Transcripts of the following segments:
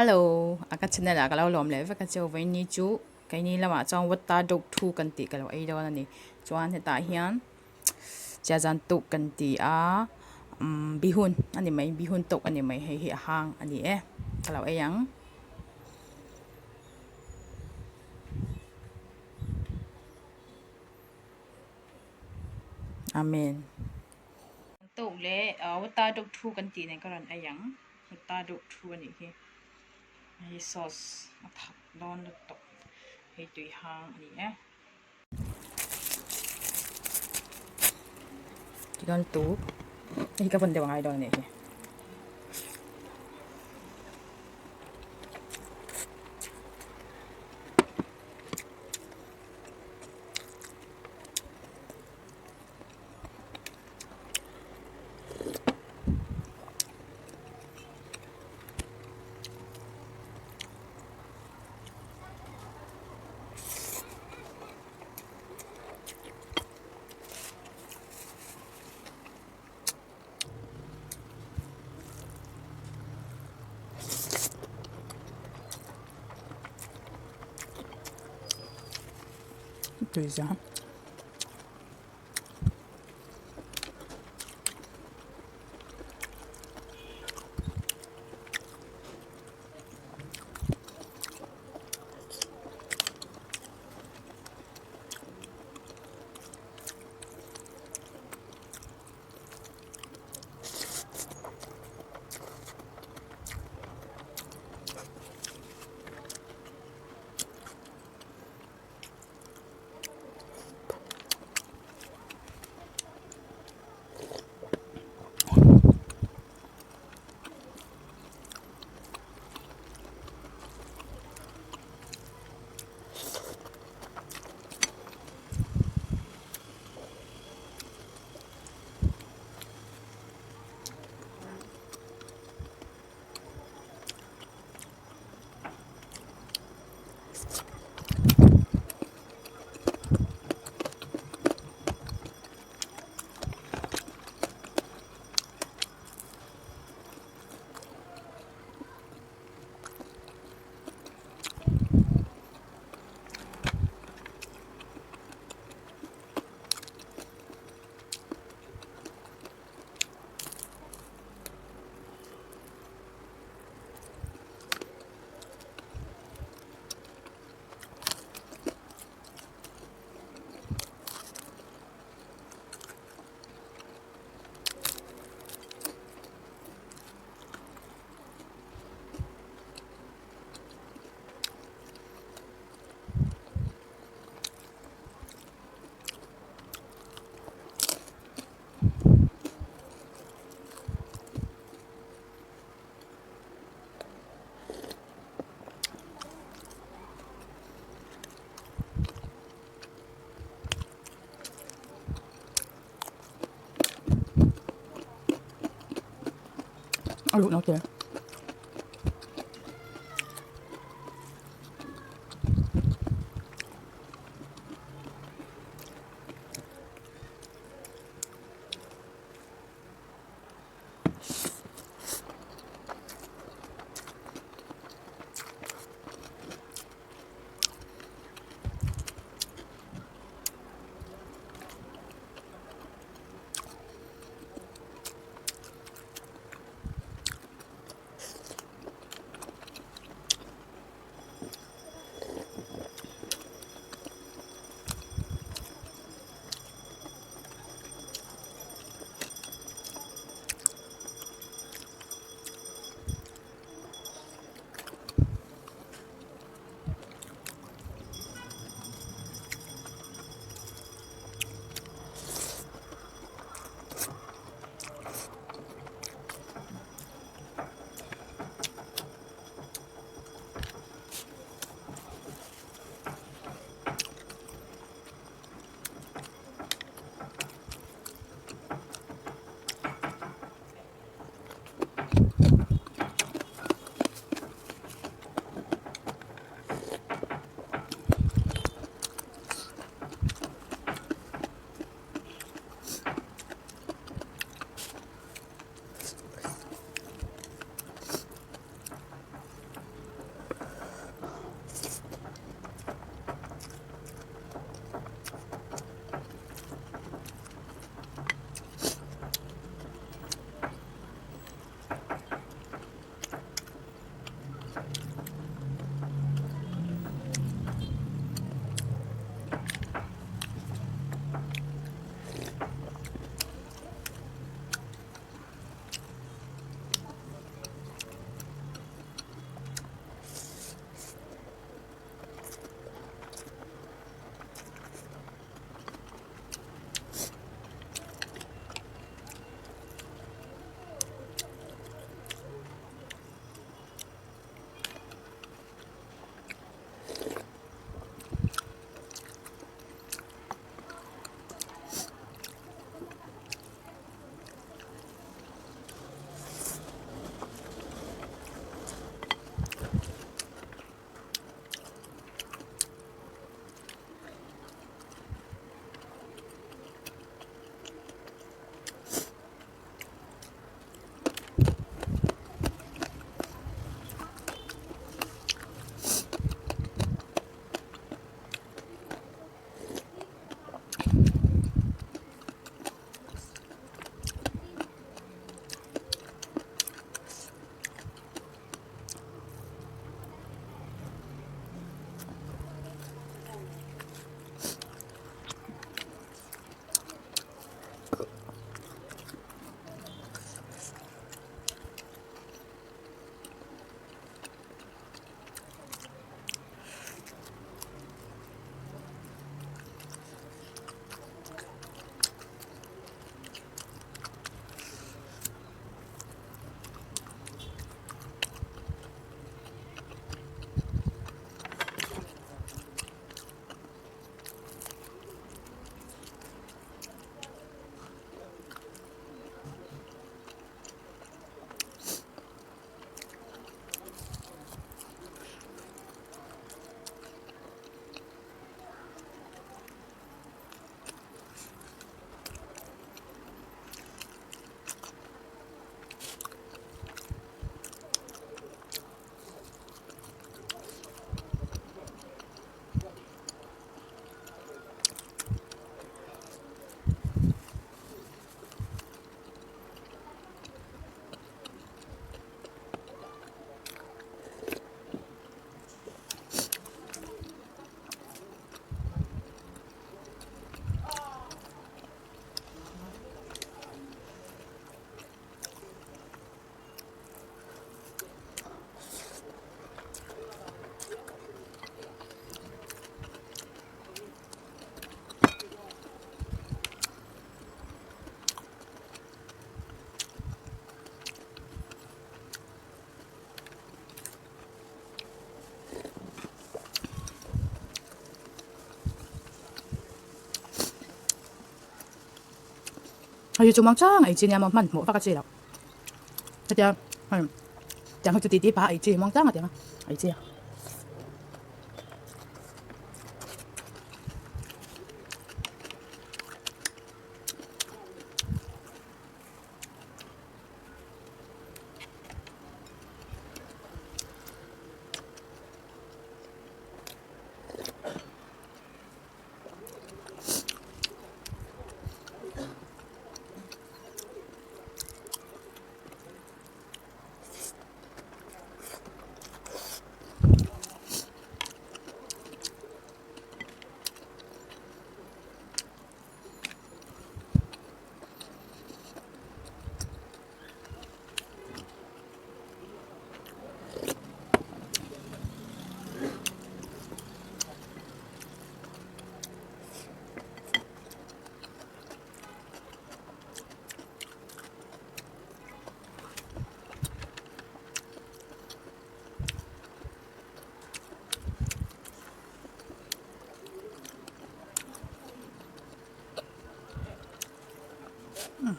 Hello อาก็ชนะละก็เราล้อมเลยว่าก็จะวันนี้จูก็นี่ละว่าจองวัดตาดกทูกันตีกันเราไอ้ดอนนี่จวนที่ตาเฮียนจะจันตุกันตีบิหุนอันนี้ไม่บิหุนตกอันนี้ไม่ให้เหี่ยห้างอันนี้ก็เราไอ้ยังอาเมนตกเลยวัดตาดกทูกันตีเนี่ยก็รันไอ้ยังวัดตาดกทูอันนี้คือไอ้ซอสมาถักดอนตกให้ตุยห้างอันนี้ที่ดอนตูนี่ก็เป็นเดี๋ยวไงดอนเนี่ย 对一下。เอาลูกน้องเจอ อยู่จุงมังจ้างไอจีเนี่ยมันหมูฟักกะจีแล้วแต่จะจะเขาจะตีปลาไอจีมังจ้างอะไรมั้งไอจี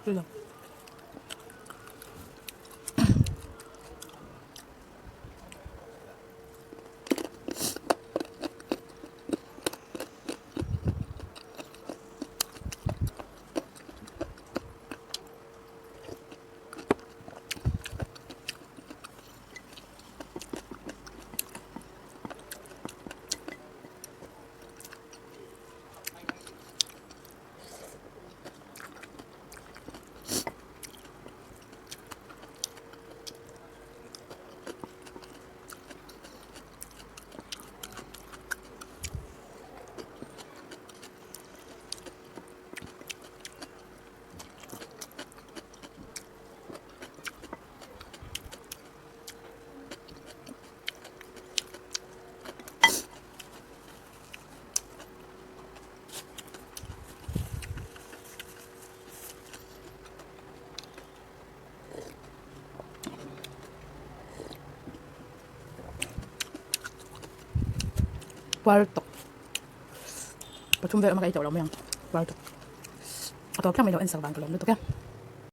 对的。Kwarto. Pag sumber makaigaw lang mo yan. Kwarto. Atau kami lo ensa bang kalau itu kan.